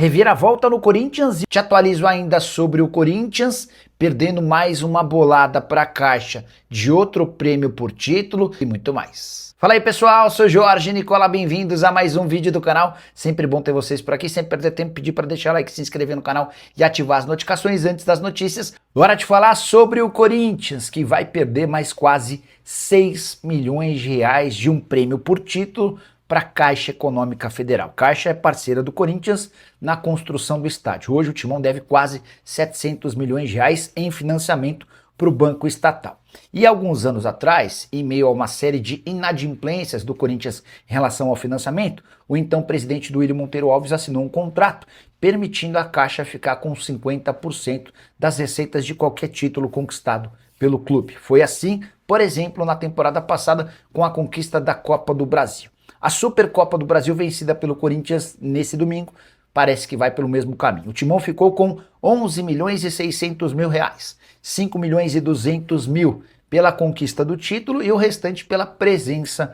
Reviravolta no Corinthians e te atualizo ainda sobre o Corinthians, perdendo mais uma bolada para a Caixa de outro prêmio por título e muito mais. Fala aí pessoal, sou Jorge Nicola, bem-vindos a mais um vídeo do canal. Sempre bom ter vocês por aqui, sempre perder tempo, pedir para deixar o like, se inscrever no canal e ativar as notificações antes das notícias. Hora de falar sobre o Corinthians, que vai perder mais quase 6 milhões de reais de um prêmio por título para a Caixa Econômica Federal. Caixa é parceira do Corinthians na construção do estádio. Hoje o Timão deve quase 700 milhões de reais em financiamento para o banco estatal. E alguns anos atrás, em meio a uma série de inadimplências do Corinthians em relação ao financiamento, o então presidente Duílio Monteiro Alves assinou um contrato permitindo a Caixa ficar com 50% das receitas de qualquer título conquistado pelo clube. Foi assim, por exemplo, na temporada passada com a conquista da Copa do Brasil. A Supercopa do Brasil vencida pelo Corinthians nesse domingo parece que vai pelo mesmo caminho. O Timão ficou com 11 milhões e 600 mil reais, 5 milhões e 200 mil pela conquista do título e o restante pela presença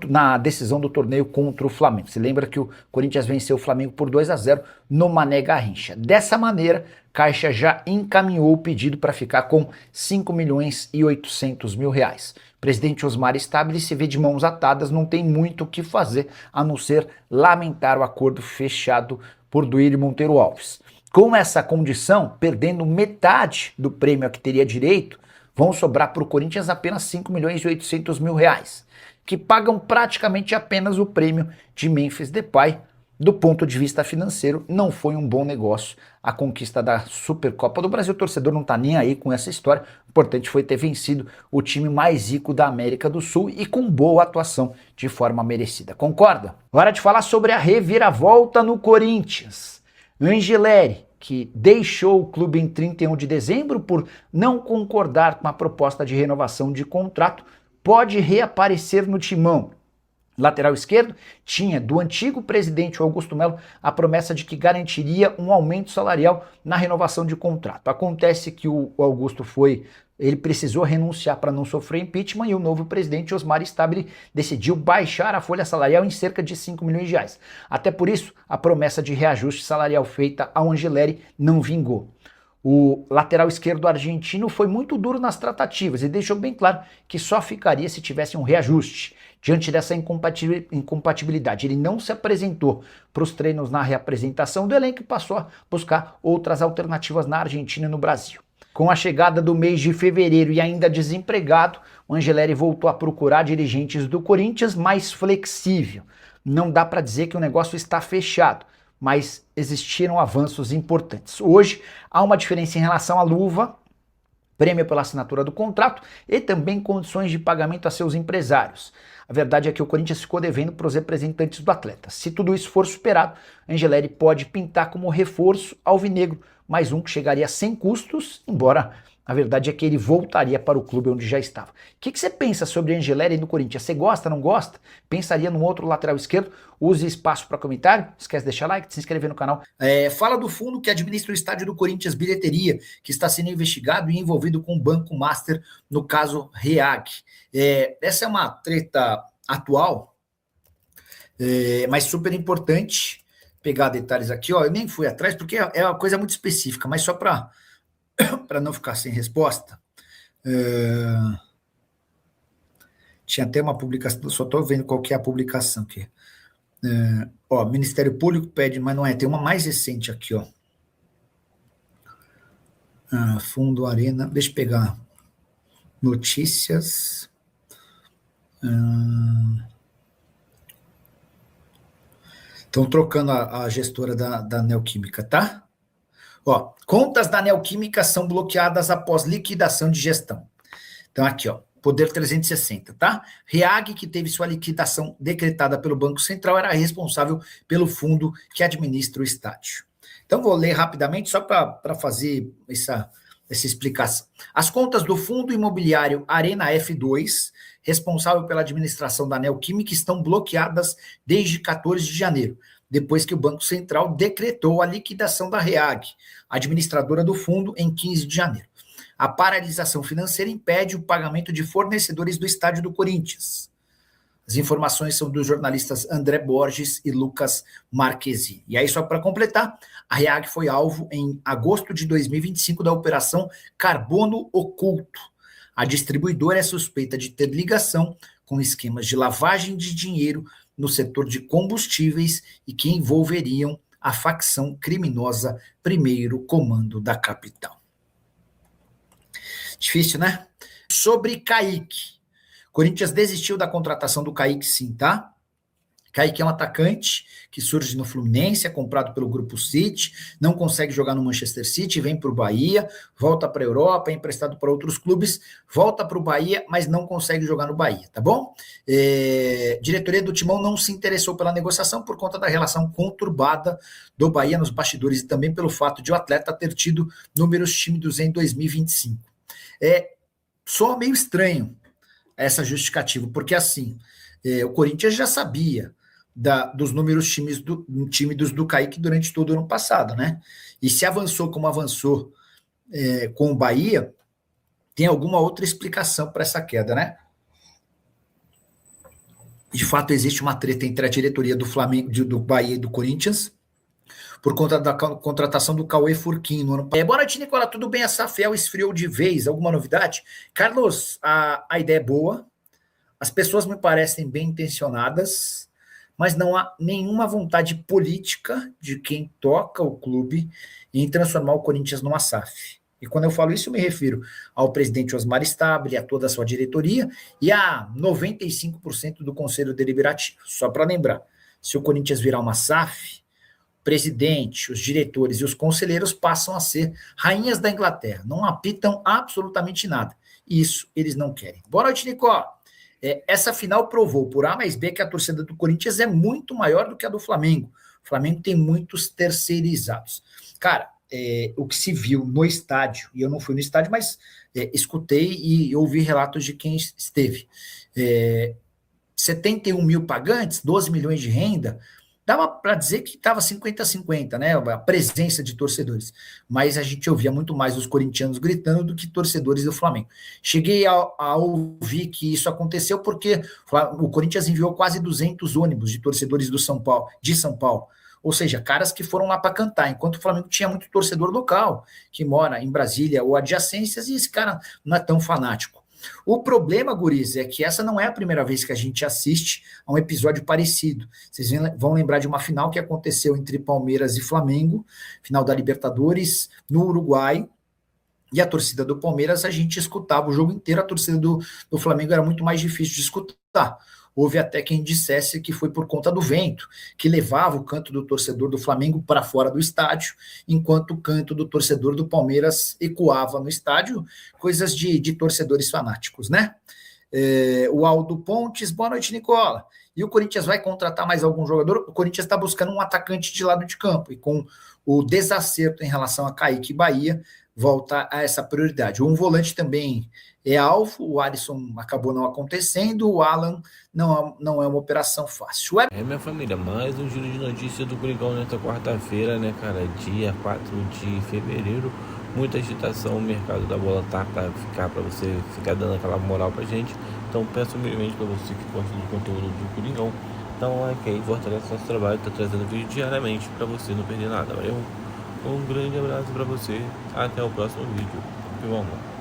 na decisão do torneio contra o Flamengo. Se lembra que o Corinthians venceu o Flamengo por 2-0 no Mané Garrincha. Dessa maneira, Caixa já encaminhou o pedido para ficar com 5 milhões e 800 mil reais. O presidente Osmar Stabile se vê de mãos atadas, não tem muito o que fazer a não ser lamentar o acordo fechado por Duílio Monteiro Alves. Com essa condição, perdendo metade do prêmio a que teria direito, vão sobrar para o Corinthians apenas 5 milhões e 800 mil reais, que pagam praticamente apenas o prêmio de Memphis Depay. Do ponto de vista financeiro, não foi um bom negócio a conquista da Supercopa do Brasil. O torcedor não tá nem aí com essa história. O importante foi ter vencido o time mais rico da América do Sul e com boa atuação de forma merecida. Concorda? Hora de falar sobre a reviravolta no Corinthians. Angeleri, que deixou o clube em 31 de dezembro por não concordar com a proposta de renovação de contrato, pode reaparecer no Timão. Lateral esquerdo tinha do antigo presidente Augusto Melo a promessa de que garantiria um aumento salarial na renovação de contrato. Acontece que o Augusto ele precisou renunciar para não sofrer impeachment e o novo presidente Osmar Stabile decidiu baixar a folha salarial em cerca de 5 milhões de reais. Até por isso, a promessa de reajuste salarial feita ao Angeleri não vingou. O lateral esquerdo argentino foi muito duro nas tratativas e deixou bem claro que só ficaria se tivesse um reajuste. Diante dessa incompatibilidade, ele não se apresentou para os treinos na reapresentação do elenco e passou a buscar outras alternativas na Argentina e no Brasil. Com a chegada do mês de fevereiro e ainda desempregado, o Angeleri voltou a procurar dirigentes do Corinthians mais flexível. Não dá para dizer que o negócio está fechado, mas existiram avanços importantes. Hoje há uma diferença em relação à luva, prêmio pela assinatura do contrato e também condições de pagamento a seus empresários. A verdade é que o Corinthians ficou devendo para os representantes do atleta. Se tudo isso for superado, Angeleri pode pintar como reforço alvinegro, mais um que chegaria sem custos, embora a verdade é que ele voltaria para o clube onde já estava. O que você pensa sobre Angeleri no Corinthians? Você gosta, não gosta? Pensaria num outro lateral esquerdo? Use espaço para comentário. Não esquece de deixar like, se inscrever no canal. Fala do fundo que administra o estádio do Corinthians Bilheteria, que está sendo investigado e envolvido com o Banco Master, no caso REAG. Essa é uma treta atual, mas super importante. Pegar detalhes aqui, ó, eu nem fui atrás porque é uma coisa muito específica, mas só para não ficar sem resposta, tinha até uma publicação, só estou vendo qual que é a publicação aqui. Ministério Público pede, mas não é, tem uma mais recente aqui, ó. Fundo Arena, deixa eu pegar notícias. Estão trocando a gestora da Neoquímica, tá? Contas da Neoquímica são bloqueadas após liquidação de gestão. Então, aqui, ó, Poder 360, tá? REAG, que teve sua liquidação decretada pelo Banco Central, era responsável pelo fundo que administra o estádio. Então, vou ler rapidamente, só para fazer essa explicação. As contas do Fundo Imobiliário Arena F2, responsável pela administração da Neoquímica, estão bloqueadas desde 14 de janeiro, depois que o Banco Central decretou a liquidação da REAG, administradora do fundo, em 15 de janeiro. A paralisação financeira impede o pagamento de fornecedores do estádio do Corinthians. As informações são dos jornalistas André Borges e Lucas Marquezine. E aí, só para completar, a REAG foi alvo em agosto de 2025 da Operação Carbono Oculto. A distribuidora é suspeita de ter ligação com esquemas de lavagem de dinheiro no setor de combustíveis e que envolveriam a facção criminosa Primeiro Comando da capital. Difícil, né? Sobre Kaique. Corinthians desistiu da contratação do Kaique, sim, tá? Kaique é um atacante que surge no Fluminense, é comprado pelo Grupo City, não consegue jogar no Manchester City, vem para o Bahia, volta para a Europa, é emprestado para outros clubes, volta para o Bahia, mas não consegue jogar no Bahia, tá bom? Diretoria do Timão não se interessou pela negociação por conta da relação conturbada do Bahia nos bastidores e também pelo fato de o atleta ter tido números tímidos em 2025. Soa meio estranho essa justificativa, porque assim, o Corinthians já sabia dos números tímidos do Kaique durante todo o ano passado, né? E se avançou como avançou com o Bahia, tem alguma outra explicação para essa queda, né? De fato, existe uma treta entre a diretoria do Flamengo, do Bahia e do Corinthians, por conta da contratação do Cauê Furquim no ano passado. Boa noite, Nicola, tudo bem? A Safel esfriou de vez, alguma novidade? Carlos, a ideia é boa, as pessoas me parecem bem intencionadas, mas não há nenhuma vontade política de quem toca o clube em transformar o Corinthians numa SAF. E quando eu falo isso, eu me refiro ao presidente Osmar Stabile, a toda a sua diretoria e a 95% do Conselho Deliberativo. Só para lembrar, se o Corinthians virar uma SAF, o presidente, os diretores e os conselheiros passam a ser rainhas da Inglaterra, não apitam absolutamente nada. Isso eles não querem. Boa noite, Nicola. Essa final provou por A mais B que a torcida do Corinthians é muito maior do que a do Flamengo. O Flamengo tem muitos terceirizados. Cara, o que se viu no estádio, e eu não fui no estádio, mas escutei e ouvi relatos de quem esteve. 71 mil pagantes, 12 milhões de renda, dava para dizer que estava 50-50, né? A presença de torcedores. Mas a gente ouvia muito mais os corintianos gritando do que torcedores do Flamengo. Cheguei a ouvir que isso aconteceu porque o Corinthians enviou quase 200 ônibus de torcedores de São Paulo. Ou seja, caras que foram lá para cantar, enquanto o Flamengo tinha muito torcedor local, que mora em Brasília ou adjacências, e esse cara não é tão fanático. O problema, guris, é que essa não é a primeira vez que a gente assiste a um episódio parecido. Vocês vão lembrar de uma final que aconteceu entre Palmeiras e Flamengo, final da Libertadores, no Uruguai, e a torcida do Palmeiras, a gente escutava o jogo inteiro, a torcida do Flamengo era muito mais difícil de escutar. Houve até quem dissesse que foi por conta do vento, que levava o canto do torcedor do Flamengo para fora do estádio, enquanto o canto do torcedor do Palmeiras ecoava no estádio, coisas de torcedores fanáticos, né? O Aldo Pontes, boa noite, Nicola. E o Corinthians vai contratar mais algum jogador? O Corinthians está buscando um atacante de lado de campo, e com o desacerto em relação a Kaique e Bahia, volta a essa prioridade. Um volante também é alvo, o Alisson acabou não acontecendo, o Alan não é uma operação fácil. Minha família, mais um giro de notícias do Coringão nesta quarta-feira, né, cara, dia 4 de fevereiro, muita agitação, o mercado da bola tá para você ficar dando aquela moral pra gente, então peço humildemente para você que gosta do conteúdo do Coringão, então like aí, fortalece nosso trabalho, tá trazendo vídeo diariamente para você não perder nada, valeu? Um grande abraço para você, até o próximo vídeo, e vamos lá.